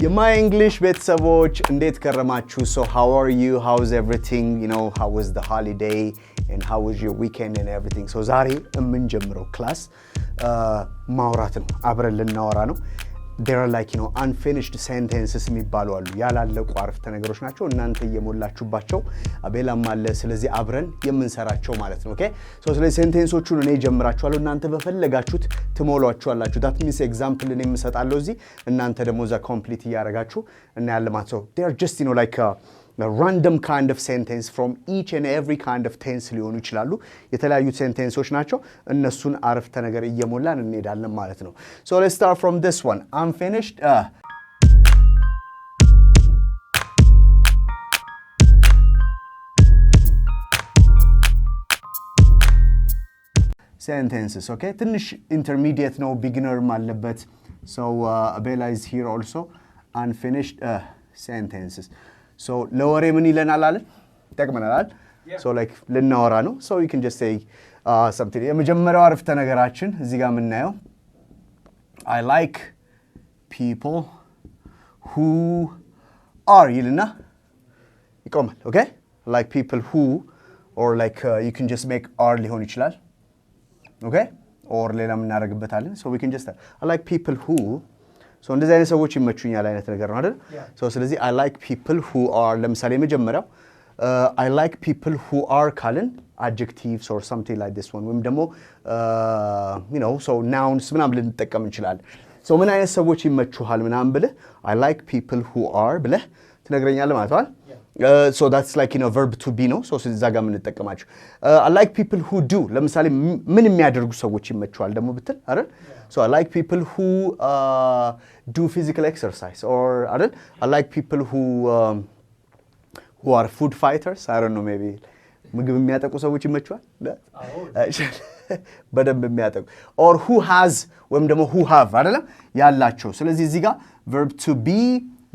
My English ቤተሰቦች እንዴት ከረማችሁ? So how are you? How's everything? You know, how was the holiday and how was your weekend and everything? So ዛሬ የምንጀምረው ክላስ ማውራት ነው። አብረን ልናወራ ነው። There are like, you know, unfinished sentences የሚባሉ አሉ። ያላለቁ አረፍተ ነገሮች ናቸው። እናንተ እየሞላችሁባቸው አቤላም አለ። ስለዚህ አብረን የምንሰራቸው ማለት ነው። ኦኬ ሶ ስለዚህ ሴንቴንሶቹን እኔ ጀምራችኋለሁ። እናንተ በፈለጋችሁት ትሞሏቸዋላችሁ። that means example እኔ የምሰጣለሁ እዚህ እናንተ ደግሞ እዛ ኮምፕሊት እያደረጋችሁ እና ያለ ማለት ነው። they are just, you know, like a random kind of sentence from each and every kind of tense ሊሆኑ ይችላሉ። የተለያዩ ሴንቴንሶች ናቸው። እነሱን አረፍተ ነገር እየሞላን እንሄዳለን ማለት ነው። So let's start from this one. I'm finished. Sentences, okay? ትንሽ intermediate ነው, beginner አለበት. So Abela is here also. Unfinished sentences. So ለወሬ ምን ይለናል አለ ተቀመናል so like ልናወራ ነው so you can just say something የመጀመሪያው አረፍተ ነገራችን እዚህ ጋር የምናየው I like people who are ይልና ይቆማል okay I like people who or like you can just make are ሊሆን ይችላል okay or ሌላ ምን እናደርግበታለን so we can just I like people who so እንደዚህ አይነት ሰዎች ይመቹኛል አይነት ነገር ነው አይደል so ስለዚህ I like people who are ለምሳሌ መጀመሪያው I like people who are ካልን adjectives or something like this one ወይም ደግሞ you know so nouns ምናምን ልንጠቀም እንችላለን so ምን አይነት ሰዎች ይመቹሃል ምናምን ብለህ I like people who are ብለህ ትነግረኛለህ ማለት ነው so that's like, you know, verb to be ነው so እዛ ጋር የምንጠቀማቸው I like people who do ለምሳሌ ምን የሚያደርጉ ሰዎች ይመቹሃል ደግሞ ብትል አይደል so I like people who do physical exercise or አይደል I like people who are food fighters I don't know maybe ምግብ የሚያጠቁ ሰዎች ይመቹሃል በደንብ የሚያጠቁ or who has ወይም ደግሞ who have አይደለም ያላቸው ስለዚህ እዚህ ጋር verb to be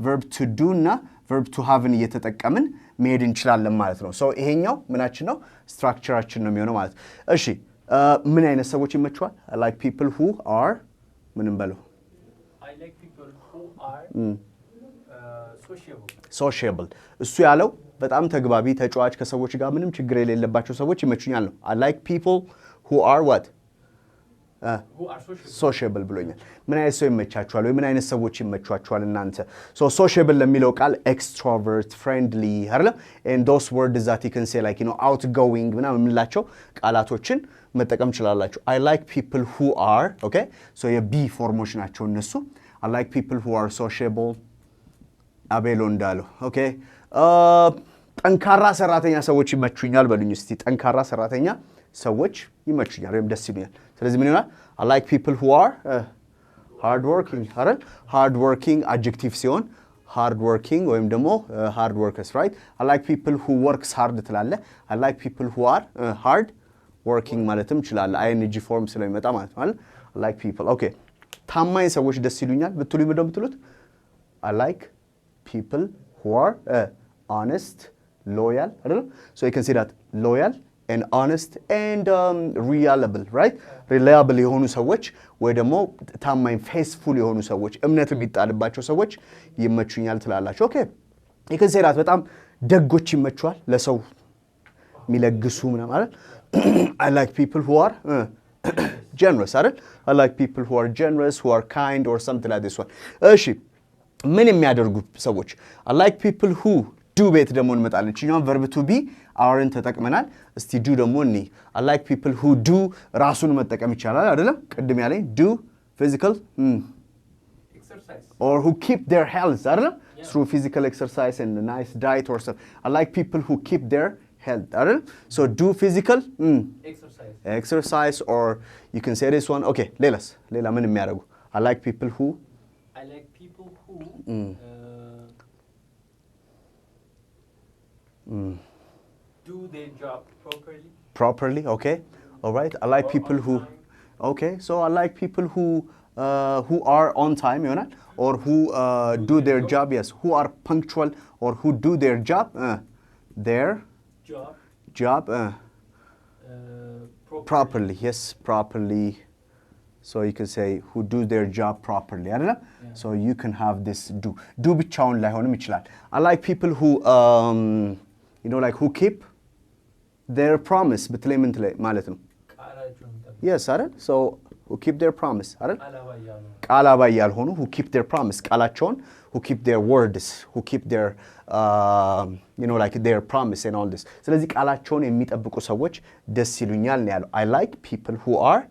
verb to do እና verb to haveን እየተጠቀምን መሄድ እንችላለን ማለት ነው so ይሄኛው ምናችን ነው ስትራክቸራችን ነው የሚሆነው ማለት እሺ ምን አይነት ሰዎች ይመቹሃል I like people who are ምንም በለው I like people who are sociable እሱ ያለው በጣም ተግባቢ ተጫዋች ከሰዎች ጋር ምንም ችግር የሌለባቸው ሰዎች ይመቹኛል ነው I like people who are what who are sociable ብሎኛል ምን አይነት ሰው ይመቻችኋል ወይ ምን አይነት ሰዎች ይመቻችኋል እናንተ so sociable ለሚለው ቃል extrovert friendly አይደል and those words that you can say like, you know, outgoing ምናምን የምንላቸው ቃላቶችን መጠቀም ይችላልላችሁ I like people who are okay so የቢ ፎርሞች ናቸው እነሱ I like people who are sociable አቤሎ እንዳለው okay ጠንካራ ሰራተኛ ሰዎች ይመቹኛል በሉኝ እስቲ ጠንካራ ሰራተኛ ሰዎች ይመቹኛል ወይም ደስ ይሉኛል ስለዚህ ምን ይሆናል I like people who are hard working አይደል hard working adjective ሲሆን hard working ወይም ደግሞ hard workers right I like people who works hard ትላለ I like people who are hard working ማለትም ይችላል ing form ስለሚመጣ ማለት ነው I like people okay ታማኝ ሰዎች ደስ ይሉኛል ብትሉ ምንድነው የምትሉት I like people who are honest loyal አይደል so you can see that loyal and honest and reliable right reliable የሆኑ ሰዎች ወይ ደግሞ ታማኝ faithful የሆኑ ሰዎች እምነት የሚጣልባቸው ሰዎች ይመቹኛል ትላላችሁ okay you can say that በጣም ደጎች ይመቹዋል ለሰው የሚለግሱ ምናምን አይደል I like people who are generous አይደል I like people who are generous who are kind or something like this one እሺ ምን የሚያደርጉ ሰዎች I like people who do ቤት ደግሞ እንመጣለን እኛም verb to be አርን ተጠቅመናል እስቲ do ደግሞ እኒ I like people who do ራሱን መጠቀም ይቻላል አይደለም ቅድም ያለኝ do physical exercise or who keep their health አይደለም through physical exercise and a nice diet or something I like people who keep their health አይደለም so do physical exercise or you can say this one okay ሌላ ምን የሚያደርጉ I like people who do their job properly okay all right I like people who okay so I like people who are on time ይሆናል or who do their job yes who are punctual or who do their job properly yes properly So you can say who do their job properly አይደለም so you can have this do ብቻውን ላይሆንም ይችላል I like people who you know like who keep their promise በተለይ ምን ማለት ነው yes አይደል so who keep their promise አይደል ቃል አባይ ያልሆኑ who keep their promise ቃላቸውን who keep their words who keep their you know like their promise and all this ስለዚህ ቃላቸውን የሚጠብቁ ሰዎች ደስ ይሉኛል ነው ያለው I like people who are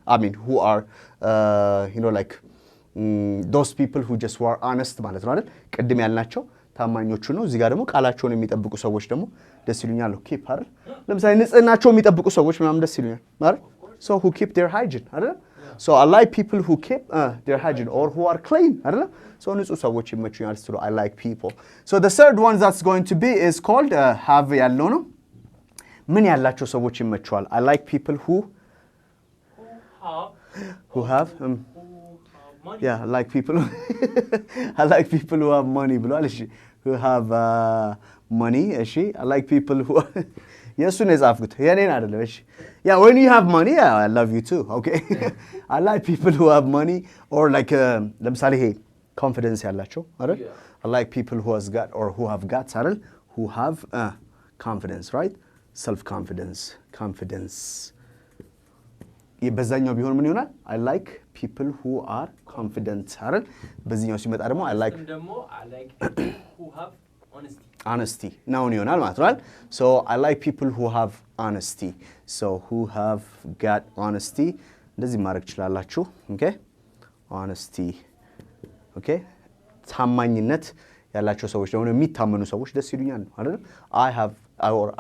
who are you know like those people who just were honest ማለት ነው አይደል ቅድም ያልናቸው ታማኞቹ ነው እዚህ ጋር ደግሞ ቃላቸውን የሚጠብቁ ሰዎች ደግሞ ደስ ይሉኛል keep አይደል ለምሳሌ ንጽህናቸው የሚጠብቁ ሰዎች ምናምን ደስ ይሉኛል አይደል so who keep their hygiene አይደል so I like people who keep their hygiene or who are clean አይደል so ንጹህ ሰዎች ይመቹኛል ስለ I like people so the third one that's going to be is called have ያለው ነው ምን ያላቸው ሰዎች ይመቹዋል I like people who have money. Yeah I like people I like people who have money ብሏል እሺ who have money እሺ I like people who የሱን የጻፍኩት የኔን አይደለም እሺ yeah when you have money yeah, I love you too okay I like people who have money or like ለምሳሌ ይሄ confidence ያላቸው አይደል I like people who has got or who have got አይደል who have confidence right self confidence በዛኛው ቢሆን ምን ይሆናል I like people who are confident አይደል በዚህኛው ሲመጣ ደግሞ I like people who have honesty now ይሆናል ማለት ነው so I like people who have honesty so who have got honesty እንደዚህ ማድረግ ይችላልላችሁ okay honesty okay ታማኝነት ያላቸው ሰዎች ደግሞ የሚታመኑ ሰዎች ደስ ይሉኛል አይደል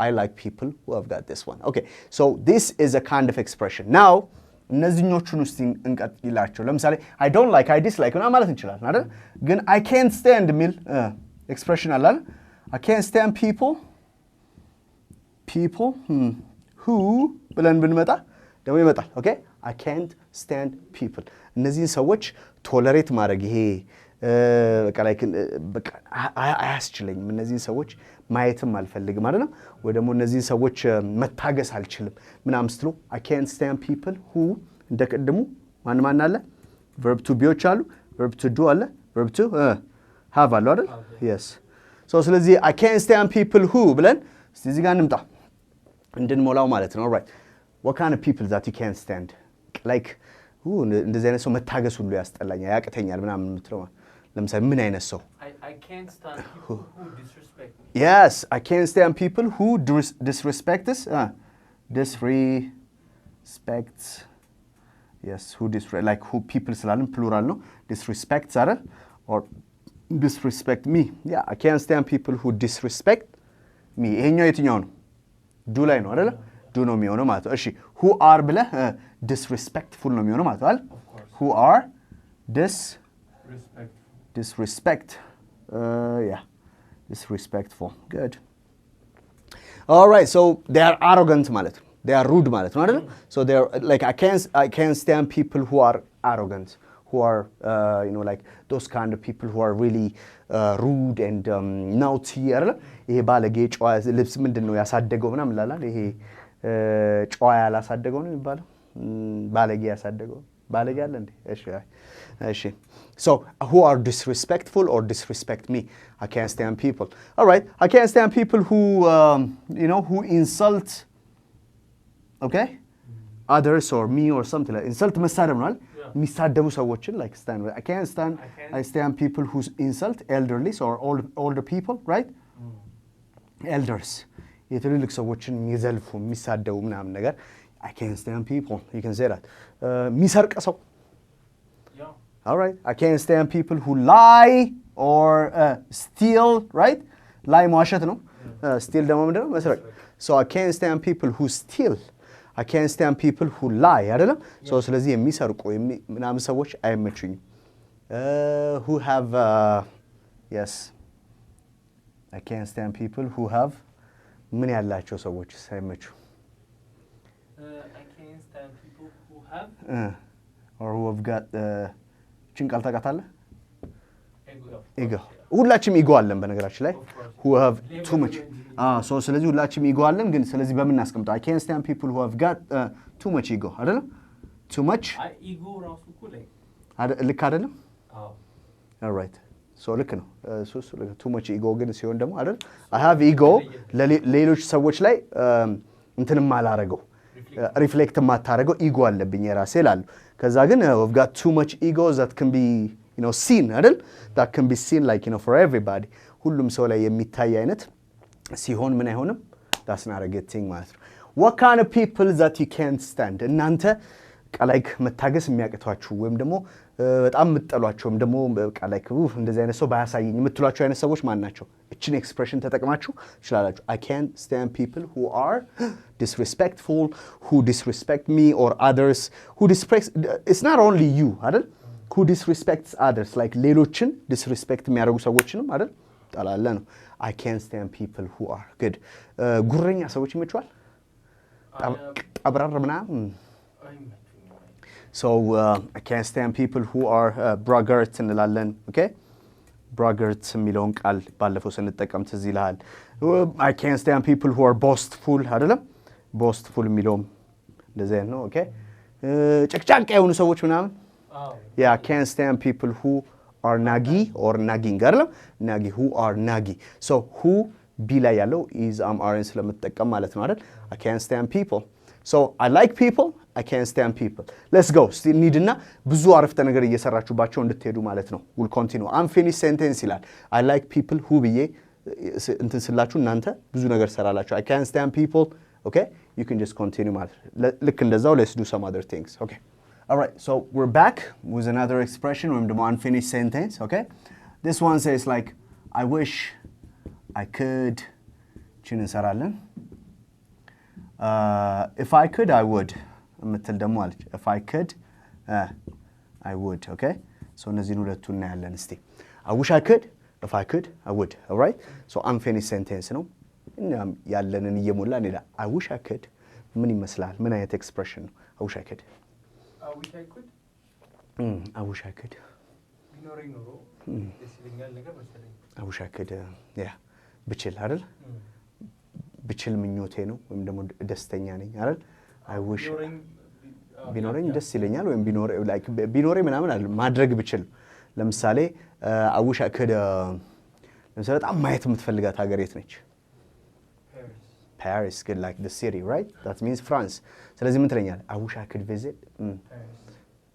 I like people who have got this one okay so this is a kind of expression now እነዚህኞቹን ውስጥ እንቀጥላቸው ለምሳሌ I don't like I dislike እና ማለት እንችላለን አይደል ግን I can't stand ሚል expression አለ I can't stand people who ብለን ብንመጣ ደግሞ ይመጣል okay I can't stand people እነዚህን ሰዎች ቶለሬት ማድረግ ይሄ በቃ አያስችለኝም እነዚህን ሰዎች ማየትም አልፈልግም አይደል ወይ ደግሞ እነዚህን ሰዎች መታገስ አልችልም ምናምን ስትሉ I can't stand people who እንደቀድሙ ማን አለ verb to be አሉ verb to do አለ verb to have አለ አይደል yes so ስለዚህ I can't stand people who ብለን እዚህ ጋር እንምጣ እንድንሞላው ማለት ነው right what kind of people that you can't stand like እንደዚህ አይነት ሰው መታገስ ሁሉ ያስጠላኛል ያቅተኛል ምናምን የምትለው ለምሳሌ ምን አይነት ሰው I can't stand people who disrespect me yes I can't stand people who disrespect us disrespect yes who like who people ስላልን plural ነው disrespect አይደል or disrespect me yeah I can't stand people who disrespect me ይሄኛው የትኛው ነው do ላይ ነው አይደል do ነው የሚሆነው ማለት ነው እሺ who are ብለህ disrespectful ነው የሚሆነው ማለት ነው who are disrespectful good all right so they are arrogant ማለት ነው they are rude ማለት ነው አይደል so they are like I can't stand people who are arrogant who are you know like those kind of people who are really rude and naughty አይደል ይሄ ባለጌ ጨዋ ልብስ ምንድነው ያሳደገው ምናምን ላላል ይሄ ጨዋ ያላሳደገው ነው የሚባለው ባለጌ ያሳደገው ባለጌ አለ እንዴ እሺ so who are disrespectful or disrespect me I can't stand people all right I can't stand people who you know who insult okay others or me or something like insult መሳደብ ነው አይደል የሚሳደቡ ሰዎችን like stand I stand people who insult elderly or older people right elders የትልልቅ ሰዎችን የሚዘልፉ የሚሳደቡ ምናምን ነገር I can't stand people you can say that የሚሰርቅ ሰው all right I can't stand people who lie or steal right lie መዋሸት ነው steal ደግሞ ምንድነው መስረቅ so I can't stand people who steal I can't stand people who lie አይደለም so ስለዚህ የሚሰርቁ ምናምን ሰዎች አይመቹኝም who have yes I can't stand people who have ምን ያላቸው ሰዎች ሳይመቹ I can't stand people who have or who have got ጭንቃል ታውቃታለህ ego ሁላችንም ego አለን በነገራችን ላይ who have too much so ስለዚህ ሁላችንም ego አለን ግን ስለዚህ በምን እናስቀምጣው I can't stand people who have got too much ego አይደለም too much ego ራሱ እኮ ላይ ልክ አይደለም አዎ all right so ልክ ነው too much ego ግን ሲሆን ደግሞ አይደል I have ego ሌሎች ሰዎች ላይ እንትንም አላረገው ሪፍሌክት ማታረገው ego አለብኝ የራሴ ላሉ ከዛ ግን we've got too much ego that can be seen አይደል that can be seen like for everybody ሁሉም ሰው ላይ የሚታይ አይነት ሲሆን ምን አይሆንም that's not a good thing ማለት ነው what kind of people that you can't stand እናንተ ቃላይክ መታገስ የሚያቅቷችሁ ወይም ደግሞ በጣም ምትጠሏቸውም ደግሞ ቃላይክ እንደዚህ አይነት ሰው ባያሳየኝ የምትሏቸው አይነት ሰዎች ማን ናቸው እቺን ኤክስፕሬሽን ተጠቅማችሁ ይችላልላችሁ I can't stand people who are disrespectful who disrespect me or others who disrespect it's not only you አይደል who disrespects others like ሌሎችን disrespect የሚያደርጉ ሰዎችንም አይደል ጣላለ ነው I can't stand people who are good ጉረኛ ሰዎች ይመቻል አብራር ምናምን So I can't stand people who are braggarts እንላለን okay braggarts የሚለውን ቃል ባለፈው ስንጠቀም ትዝ ይላል I can't stand people who are boastful አይደለም boastful የሚለውም እንደዚህ ነው okay ጨቅጫቃ የሆኑ ሰዎች ምናምን yeah I can't stand people who are naggy or nagging አይደለም naggy who are naggy so who be ላይ ያለው is rn ስለምትጠቀም ማለት ነው አይደል I can't stand people so I like people I can't stand people let's go still needና ብዙ አረፍተ ነገር እየሰራችሁባቸው እንድትሄዱ ማለት ነው we'll continue unfinished sentence ይላል I like people who ብዬ እንትን ስላችሁ እናንተ ብዙ ነገር ሰራላችሁ I can't stand people okay you can just continue ማለት ልክ እንደዛው let's do some other things okay all right so we're back with another expression ወይም ደግሞ unfinished sentence okay this one says like I wish I could ችን እንሰራለን if I could I would ምትል ደግሞ አለች if I could I would okay so እነዚህን ሁለቱን እናያለን እስቲ I wish I could if I could I would all right so unfinished sentence ነው እናም ያለንን እየሞላን ሌላ I wish I could ምን ይመስላል ምን አይነት ኤክስፕሬሽን ነው I wish I could I wish I could I wish I could ቢኖረኝ ኖሮ ደስ ይለኛል ነገር መሰለኝ I wish I could yeah ብችል አይደል ብችል ምኞቴ ነው ወይም ደግሞ ደስተኛ ነኝ አይደል I wish ቢኖረኝ ደስ ይለኛል ወይም ቢኖረኝ ምናምን አይደል ማድረግ ብችል ለምሳሌ I wish I could ለምሳሌ በጣም ማየት የምትፈልጋት ሀገር የት ነች Paris good like the city right that means France ስለዚህ ምን ትለኛለህ I wish I could visit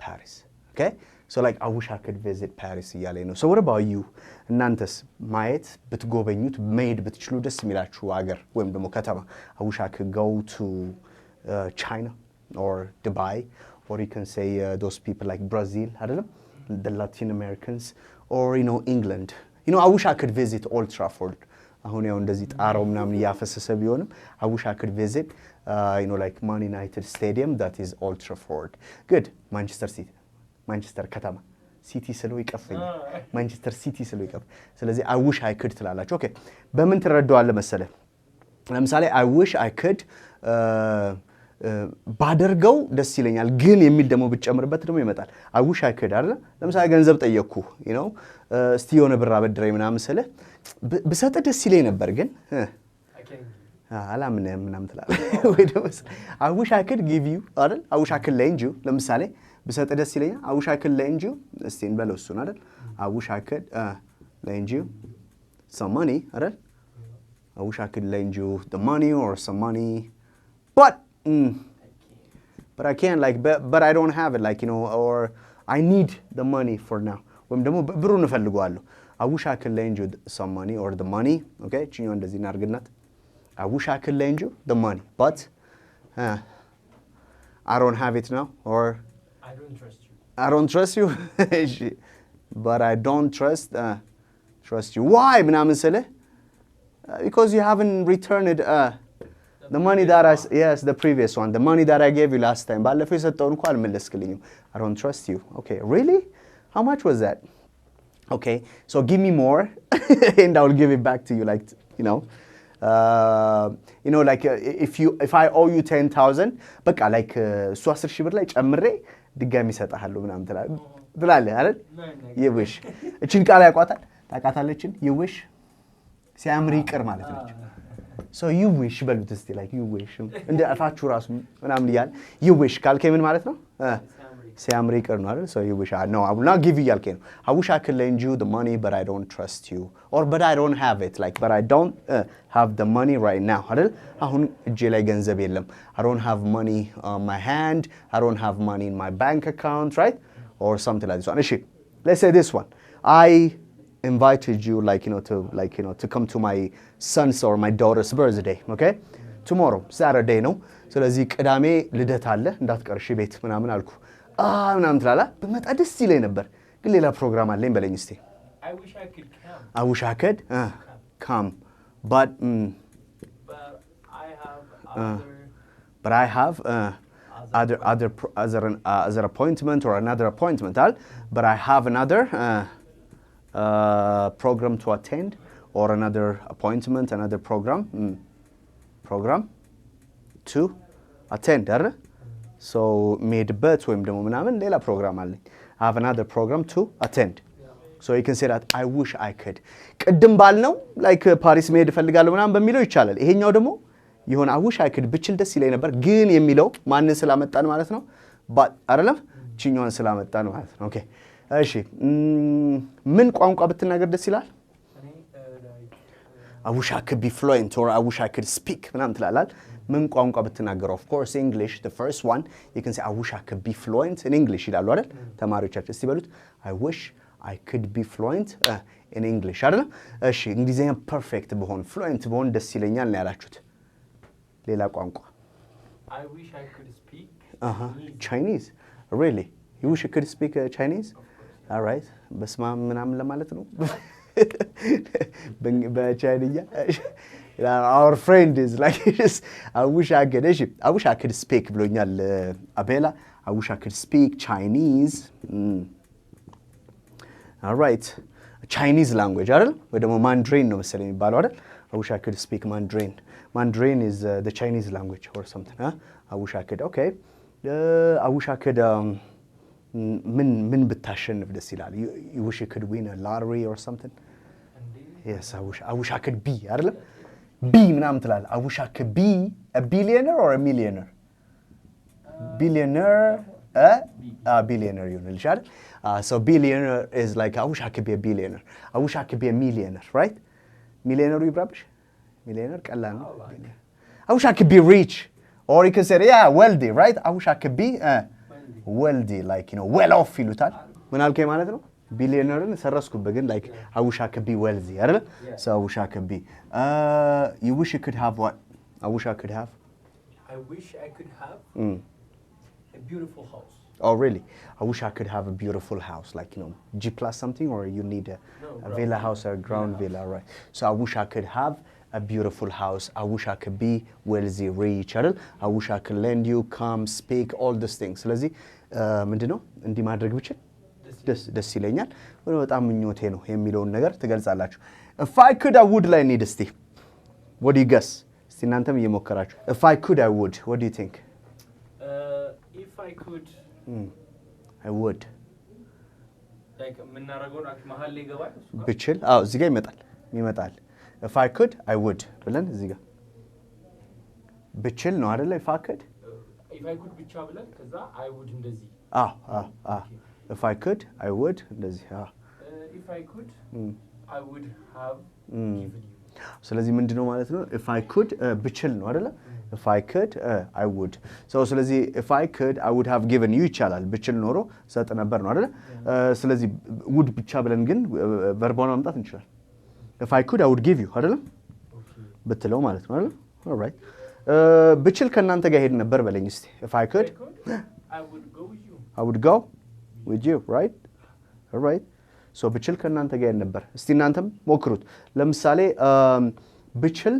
Paris okay so like I wish I could visit Paris እያለኝ ነው so what about you እናንተስ ማየት ብትጎበኙት መሄድ ብትችሉ ደስ የሚላችሁ ሀገር ወይም ደግሞ ከተማ I wish I could go to China or Dubai or you can say those people like Brazil አይደለም the Latin Americans or England I wish I could visit Old Trafford አሁን ያው እንደዚህ ጣራው ምናምን ያፈሰሰ ቢሆንም I wish I could visit like Man United Stadium that is Old Trafford good Manchester ከተማ ሲቲ ስለው ይቀፈኝ ማንቸስተር ሲቲ ስለው ይቀፍ ስለዚህ I wish I could ትላላችሁ ኦኬ በምን ትረዳዋለህ መሰለ ለምሳሌ I wish I could ባደርገው ደስ ይለኛል ግን የሚል ደሞ ብጨምርበት ደሞ ይመጣል I wish I could አይደል ለምሳሌ ገንዘብ ጠየቅኩ እስቲ የሆነ ብር አበድረኝ ምናምን ስለ ብሰጥ ደስ ይለኝ ነበር ግን አላምንም ምናምን ትላለህ ወይ ደሞ I wish I could give you አይደል I wish I could lend you ለምሳሌ ብሰጥ ደስ ይለኛል I wish I could lend you እስቲ እንበለው እሱን አይደል I wish I could lend you some money አይደል I wish I could lend you the money or some money but I can't but I don't have it or I need the money for now ወይም ደግሞ ብሩን እፈልጋለሁ I wish I could lend you some money or the money okay ቺኛው እንደዚህ እናርግናት I wish I could lend you the money but I don't have it now or I don't trust you I don't trust you but I don't trust you why ምናምን ስለ because you haven't returned it the money that the previous one the money that I gave you last time ባለፈው የሰጠውን እንኳን አልመለስክልኝም I don't trust you okay really how much was that okay so give me more and I will give it back to you like like if I owe you 10,000 በቃ like እሱ 10,000 ብር ላይ ጨምሬ ድጋሚ ሰጣለሁ ምናምን ትላለህ አይደል you wish እቺን ቃል ያቋታል ታቃታለችን you wish ሲያምር ይቅር ማለት ነው so you wish በሉት እስቲ like you wish እንደ አፋችሁ ራሱ ምናምን ይያል you wish ካልከኝ ምን ማለት ነው ሲያምር ይቅር ነው አይደል? So you wish I no I will not give you ያልከኝ ነው I wish I could lend you the money but I don't trust you or but I don't have it like but I don't have the money right now አይደል? አሁን እጄ ላይ ገንዘብ የለም I don't have money on my hand I don't have money in my bank account right or something like this one እሺ let's say this one I invited you to come to my son's or my daughter's birthday okay tomorrow Saturday ነው ስለዚህ ቅዳሜ ልደት አለ እንዳትቀርሽ ቤት ምናምን አልኩ ምናምን ትላላ በመጣ ደስ ይለኝ ነበር ግን ሌላ ፕሮግራም አለኝ በለኝ እስቲ I wish I could come. I wish I could come but I have other appointment or another appointment but I have another program to attend or another appointment another program to attend አይደል so ሜድበት ወይም ደግሞ ምናምን ሌላ ፕሮግራም አለኝ I have another program to attend so you can say that I wish I could ቅድም ባልነው like ፓሪስ መሄድ እፈልጋለሁ ምናምን በሚለው ይቻላል ይሄኛው ደግሞ ይሆን I wish I could ብችል ደስ ይለኝ ነበር ግን የሚለው ማንን ስላመጣን ማለት ነው but አይደለም ቺኛውን ስላመጣን ማለት ነው okay እሺ ምን ቋንቋ ብትናገር ደስ ይላል I wish I could be fluent or I wish I could speak ምናምን ትላላል ምን ቋንቋ ብትናገር of course English the first one you can say I wish I could be fluent in English ይላሉ አይደል ተማሪዎቻችን እስቲ በሉት I wish I could be fluent in English አይደል እሺ እንግሊዘኛ perfect በሆን fluent በሆን ደስ ይለኛል ነው ያላችሁት ሌላ ቋንቋ I wish I could speak Chinese really you wish you could speak Chinese all right በስማ ምናምን ለማለት ነው በቻይንኛ our friend is like I wish I could speak ብሎኛል አቤላ I wish I could speak Chinese all right Chinese language አይደል ወይ ደግሞ Mandarin ነው መሰለኝ የሚባለው አይደል I wish I could speak Mandarin is the Chinese language or something I wish I could okay I wish I could ምን ብታሸንፍ ደስ ይላል you wish you could win a lottery or something yes I wish I could be አይደለም be ምናምን ትላል I wish I could be a billionaire or a millionaire billionaire billionaire ይሆናል so billionaire is like I wish I could be a billionaire I wish I could be a millionaire right millionaire ይብራብሽ millionaire ቀላል ነው I wish I could be rich or you can say yeah wealthy right I wish I could be wealthy like well off ይሉታል ምን አልከኝ ማለት ነው billionaire ሰረስኩበት ግን like I wish I could be wealthy አይደል so I wish I could be you wish you could have what I wish I could have a beautiful house oh really I wish I could have a beautiful house like G plus something or you need a villa house or a ground villa right so I wish I could have a beautiful house I wish I could be wealthy rich አይደል I wish I could lend you come speak all these things ስለዚህ ምንድነው እንዲህ ማድረግ ብችል ደስ ይለኛል ወይ በጣም ምኞቴ ነው የሚለውን ነገር ትገልጻላችሁ if I could I would ላይ need እስቲ what do you guess እስቲ እናንተም እየሞከራችሁ if I could I would what do you think if I could I would like ምናረጋው መሃል ላይ ይገባል ብችል እዚህ ጋር ይመጣል if I could I would ብለን እዚህ ጋር ብችል ነው አይደል if I could ብቻ ብለን ከዛ I would እንደዚህ if I could I would እንደዚህ if I could I would have given you ስለዚህ ምንድነው ማለት ነው if I could ብችል ነው አይደል if I could I would so ስለዚህ if I could I would have given you ይቻላል ብችል ኖሮ ሰጥ ነበር ነው አይደል ስለዚህ would ብቻ ብለን ግን ቨርባውን ማምጣት እንችላለን if I could I would give you አይደል ብትለው ማለት ነው አይደል all right ብችል ከናንተ ጋር ሄድ ነበር በለኝ እስቲ if I could I would go with you I would go with you right all right so ብችል ከናንተ ጋር ሄድ ነበር እስቲ እናንተም ሞክሩት ለምሳሌ ብችል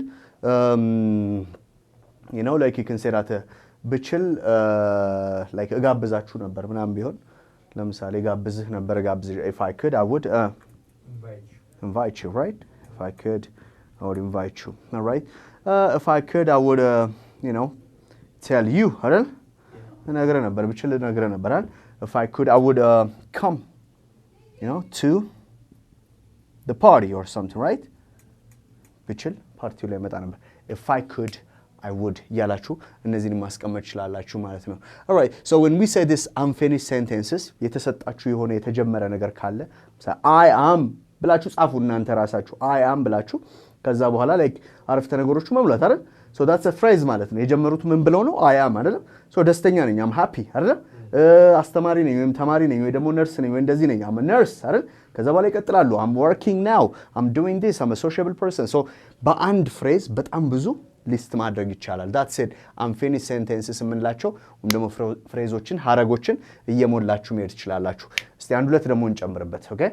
like you can say that ብችል like እጋብዛችሁ ነበር ምናምን ቢሆን ለምሳሌ ጋብዝህ ነበር if I could I would invite you right if I could I would invite you all right if I could I would tell you አይደል ነግረህ ነበር ብችል ነግረህ ነበር አይደል if I could I would come to the party or something right ብችል ፓርቲው ላይ መጣ ነበር if I could I would ያላችሁ እነዚህን ማስቀመጥ ይችላልላችሁ ማለት ነው alright so when we say this unfinished sentences የተሰጣችሁ የሆነ የተጀመረ ነገር ካለ I am ብላችሁ ጻፉ እናንተ ራሳችሁ I am ብላችሁ ከዛ በኋላ like አረፍተ ነገሮቹ መሙላት አይደል so that's a phrase ማለት ነው የጀመሩት ምን ብለው ነው I am አይደል so ደስተኛ ነኝ I'm happy አይደል አስተማሪ ነኝ ወይም ተማሪ ነኝ ወይ ደግሞ ነርስ ነኝ ወይ እንደዚህ ነኝ I'm a nurse አይደል ከዛ በኋላ ይቀጥላሉ I'm working now I'm doing this I'm a sociable person so በአንድ phrase በጣም ብዙ ሊስት ማድረግ ይቻላል that's it unfinished sentences የምንላቸው ወይም ደግሞ ፍሬዞችን ሐረጎችን እየሞላችሁ መሄድ ትችላላችሁ እስቲ አንድ ሁለት ደግሞ እንጨምርበት okay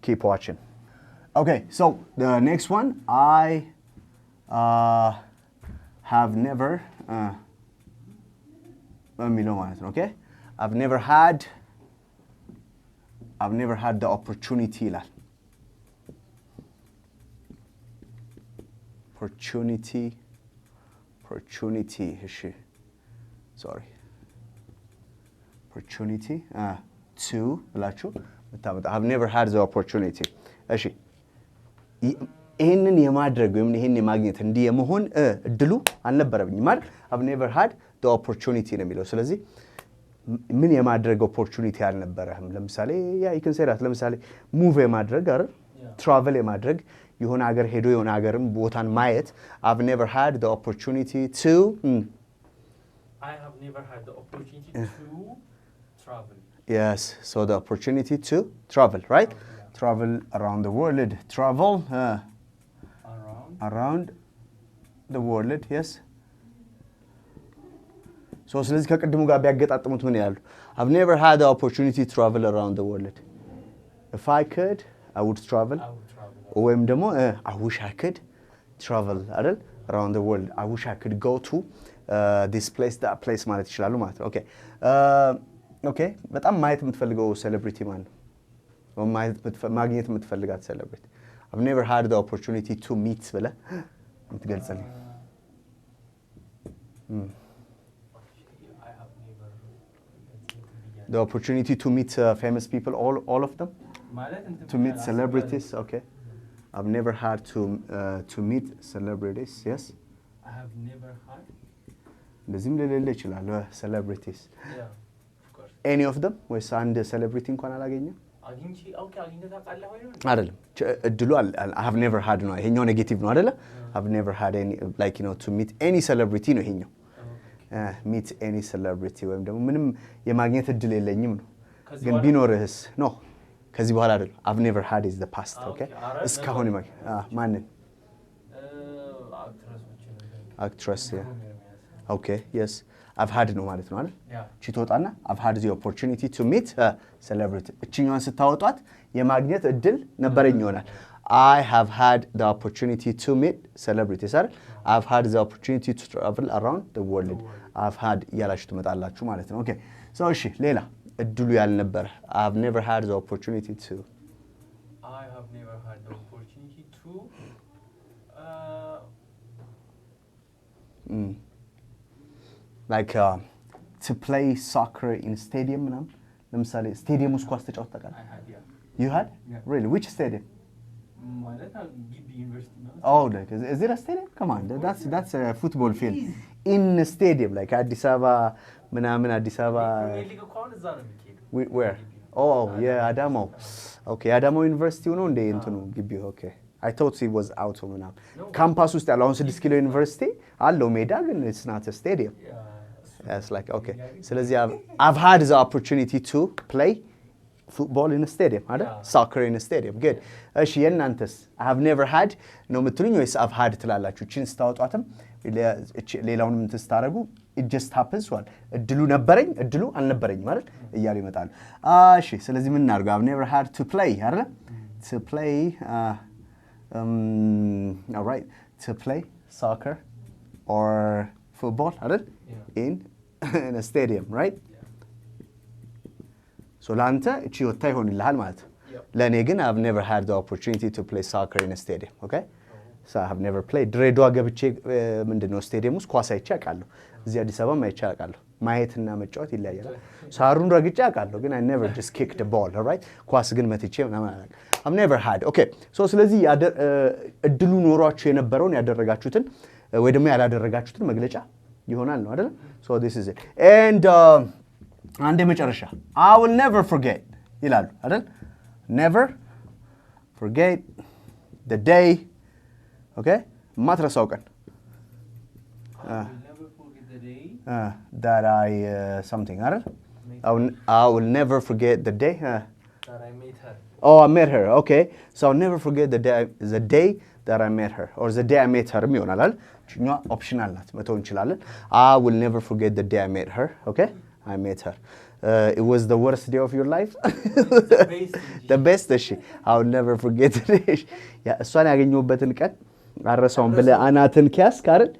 keep watching okay so the next one I have never በሚለው ማለት ነው okay I've never had the opportunity ይላል opportunity እሺ sorry opportunity to ብላችሁ መታመጣ I've never had the opportunity እሺ ይሄንን የማድረግ ወይም ይሄን የማግኘት እንዲህ የመሆን እድሉ አልነበረብኝም ማለት I've never had the opportunity ነው የሚለው ስለዚህ ምን የማድረግ opportunity አልነበረህም ለምሳሌ ያ you can say that ለምሳሌ move የማድረግ አይደል travel የማድረግ የሆነ ሀገር ሄዶ የሆነ ሀገርም ቦታን ማየት I've never had the opportunity to I have never had the opportunity to travel yes so the opportunity to travel right travel around the world travel around the world yes so ስለዚህ ከቀድሙ ጋር ቢያገጣጥሙት ምን ይላሉ I've never had the opportunity to travel around the world if I could I would travel ወይም ደግሞ I wish I could travel አይደል around the world I wish I could go to this place that place ማለት ይችላሉ ማለት ነው okay በጣም ማየት የምትፈልገው ሴሌብሪቲ ማን ነው ማግኘት የምትፈልጋት ሴሌብሪቲ I've never had the opportunity to meet ብለ የምትገልጽልኝ the opportunity to meet famous people all of them to meet celebrities okay I've never had to meet celebrities yes I have never had እንደዚህም ለሌለ ይችላል celebrities yeah of course any of them ወይስ አንድ celebrity እንኳን አላገኘም አግኝቼ okay አግኝተህ ታውቃለህ ወይ አይደለም እድሉ I have never had ነው ይሄኛው ኔጌቲቭ ነው አይደለ I've never had any like you know to meet any celebrity ነው ይሄኛው meet any celebrity ወይም ደግሞ ምንም የማግኘት እድል የለኝም ነው ግን ቢኖርህስ no ከዚህ በኋላ አይደል I've never had is the past okay እስካሁን ማንን actress yeah okay yes I've had ነው ማለት ነው አይደል ቺቶጣና I've had the opportunity to meet a celebrity እቺኛውን ስታወጣት የማግኘት እድል ነበረኝ ይሆናል I have had the opportunity to meet celebrities አይደል I've had the opportunity to travel around the world I've had ያላችሁ ትመጣላችሁ ማለት ነው okay so እሺ ሌላ እድሉ ያልነበረ I've never had the opportunity to I have never had the opportunity to like to play soccer in stadium ምናምን ለምሳሌ ስቴዲየም ውስጥ ኳስ ተጫውተህ ታውቃለህ I had yeah you had yeah. really which stadium ማለት ግቢ ዩኒቨርሲቲ ነው oh like is it a stadium come on that's a football field in a stadium like አዲስ አበባ ምናምን አዲስ አበባ where oh yeah አዳማው okay አዳማው ዩኒቨርሲቲ ነው እንደ እንትኑ ግቢው okay I thought he was out of ምናምን ካምፓስ ውስጥ ያለው 6 ኪሎ ዩኒቨርሲቲ አለው ሜዳ ግን it's not a stadium it's like okay ስለዚህ I've had the opportunity to play football in a stadium አይደል soccer in a stadium good እሺ የናንተስ I have never had ነው የምትሉኝ ወይስ I've had ትላላችሁ እቺን ስታወጧትም ሌላውንም ተስታረጉ it just happens well እድሉ ነበረኝ እድሉ አልነበረኝ ማለት እያሉ ይመጣሉ እሺ ስለዚህ ምን እናርጋው I've never had to play አይደል to play all right to play soccer or football አይደል in a stadium right so ላንተ እቺ ወጣ ይሆንልሃል ማለት ለኔ ግን I've never had the opportunity to play soccer in a stadium okay so I have never played ድሬዳዋ ገብቼ ምንድነው ስቴዲየም ውስጥ ኳስ አይቼ አውቃለሁ እዚህ አዲስ አበባ ማይቼ አውቃለሁ ማየትና መጫወት ይለያያል ሳሩን ረግጬ አውቃለሁ ግን I never just kicked the ball all right ኳስ ግን መትቼ ምናምን አላውቅም I've never had okay so ስለዚህ እድሉ ኖሯችሁ የነበረውን ያደረጋችሁትን ወይ ደግሞ ያላደረጋችሁትን መግለጫ ይሆናል ነው አይደል? So this is it. And አንዴ መጨረሻ I will never forget ይላሉ አይደል? Never forget the day, okay? ማትረሳው ቀን I will never forget the day that I something አይደል? I will never forget the day that I met her. Oh, I met her. Okay. So I'll never forget the day that I met her, or the day I met her ይሆናል አይደል? እኛ ኦፕሽናል ናት መተው እንችላለን። I will never forget the day I met her. Okay? I met her. It was the worst day of your life? The best እሺ. I will never forget the day. ያ እሷን ያገኘሁበትን ቀን አረሳውን ብለህ አናትን ከያዝክ አይደል?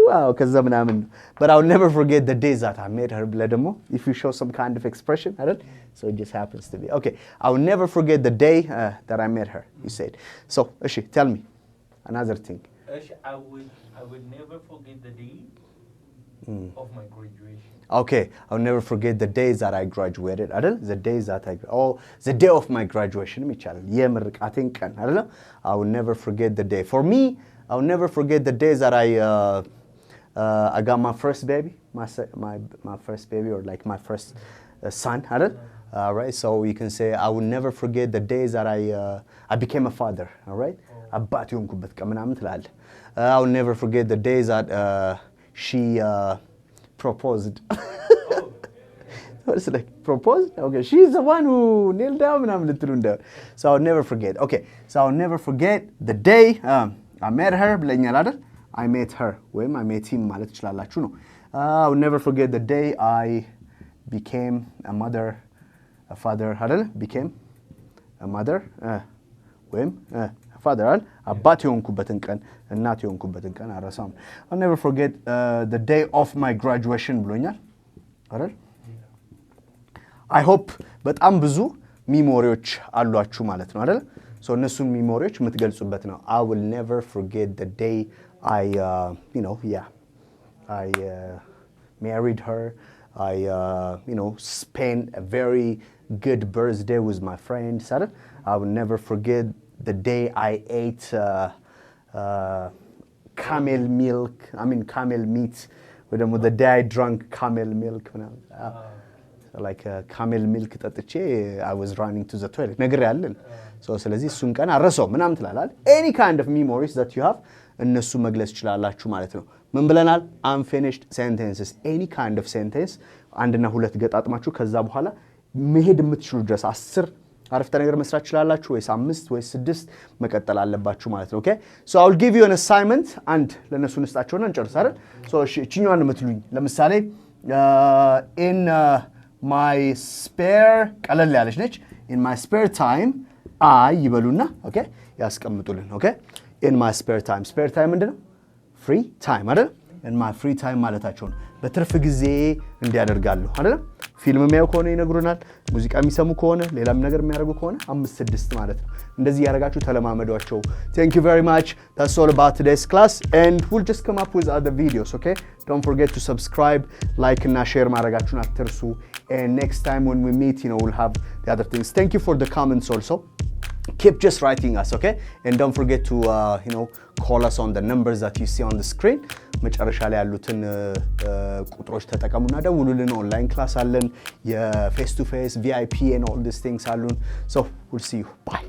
Wow, ከዛ ምናምን but I will never forget the days that I met her ብለህ ደግሞ if you show some kind of expression አይደል? So it just happens to be. Okay, I will never forget the day that I met her, you said. So, እሺ, tell me another thing. I would never forget the day of my graduation. Okay, I will never forget the days that I graduated. አይደል? The days that the day of my graduation ይቻላል። የምርቃቴን ቀን አይደል? I will never forget the day. For me, I will never forget the days that I got my first baby, my first baby, or like my first son, አይደል? All right, so you can say I will never forget the days that I became a father. All right, አባት የሆንኩበት ቀን ምናምን ትላለህ። I will never forget the days that she proposed. It's like proposed? Okay, she's the one who nailed down ምናምን ልትሉ እንዳይሆን. So I will never forget. Okay, so I will never forget the day I met her ብለኛል አይደል? I met her ወይም I met him ማለት ትችላላችሁ ነው። I will never forget the day I became a mother, a father አይደል? Became a mother ወይም father አይደል? አባት የሆንኩበትን ቀን እናት የሆንኩበትን ቀን አረሳም። I'll never forget the day of my graduation ብሎኛል አይደል? I hope በጣም ብዙ ሚሞሪዎች አሏችሁ ማለት ነው አይደል? So እነሱን ሚሞሪዎች የምትገልጹበት ነው። I will never forget the day I I married her. I spent a very good birthday with my friends. I will never forget the day I ate camel meat. The day I drank camel milk. Like camel milk ጠጥቼ I was running to the toilet ነግሬያለን። So ስለዚህ እሱን ቀን አረሳው ምናምን ትላለህ። Any kind of memories that you have እነሱ መግለጽ ይችላልላችሁ ማለት ነው። ምን ብለናል? unfinished sentences, any kind of sentence አንድና ሁለት ገጣጥማችሁ ከዛ በኋላ መሄድ የምትችሉ ድረስ 10 አረፍተ ነገር መስራት ይችላልላችሁ ወይስ 5 ወይስ 6 መቀጠል አለባችሁ ማለት ነው። Okay, so I will give you an assignment and ለነሱ እንስጣቸውና እንጨርስ አይደል? So እቺኛዋን የምትሉኝ ለምሳሌ in my spare ቀለል ያለች ነች። in my spare time I ይበሉና okay ያስቀምጡልን። okay, in my spare time ምንድነው? free time አይደል? in my free time ማለታቸው ነው። በትርፍ ጊዜ እንዲያደርጋሉ አይደል? ፊልም የሚያዩ ከሆነ ይነግሩናል። ሙዚቃ የሚሰሙ ከሆነ ሌላም ነገር የሚያደርጉ ከሆነ 5-6 ማለት ነው። እንደዚህ ያደርጋችሁ ተለማመዷቸው። Thank you very much. That's all about today's class and we'll just come up with other videos, okay? Don't forget to subscribe, like and share ማድረጋችሁን አትርሱ. And next time when we meet, we'll have the other things. Thank you for the comments also. Keep just writing us, okay? And don't forget to call us on the numbers that you see on the screen. መጨረሻ ላይ ያሉትን ቁጥሮች ተጠቀሙና ደውሉልን። ኦንላይን ክላስ አለን፣ የፌስ ቱ ፌስ VIP and all these things አሉን. So we'll see you. Bye.